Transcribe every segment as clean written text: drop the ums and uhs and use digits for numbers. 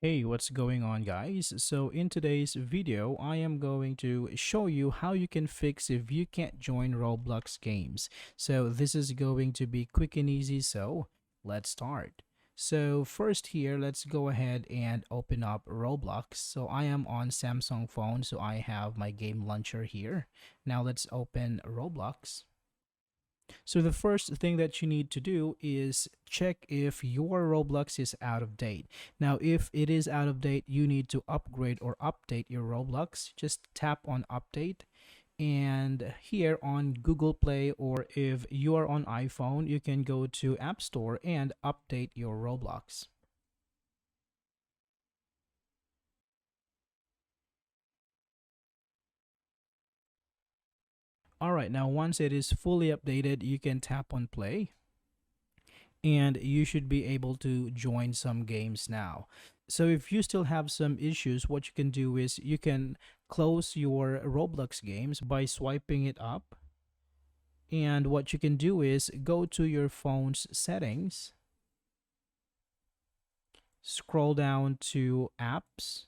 Hey, what's going on, guys? So in today's video, I am going to show you how you can fix if you can't join Roblox games. So this is going to be quick and easy, so let's start. So first here, let's go ahead and open up Roblox. So I am on Samsung phone, so I have my game launcher here. Now let's open Roblox. So the first thing that you need to do is check if your Roblox is out of date. Now, if it is out of date, you need to upgrade or update your Roblox. Just tap on update. And here on Google Play, or if you are on iPhone, you can go to App Store and update your Roblox. All right, now once it is fully updated, you can tap on play and you should be able to join some games now. So if you still have some issues, what you can do is you can close your Roblox games by swiping it up. And what you can do is go to your phone's settings, scroll down to apps,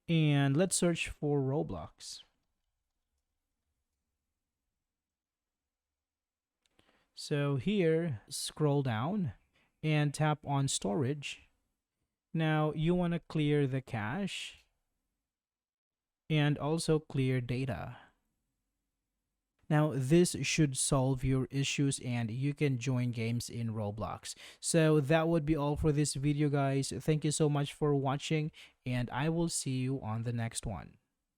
and let's search for Roblox. So here, scroll down and tap on storage. Now you want to clear the cache and also clear data. Now this should solve your issues and you can join games in Roblox. So that would be all for this video, guys. Thank you so much for watching and I will see you on the next one.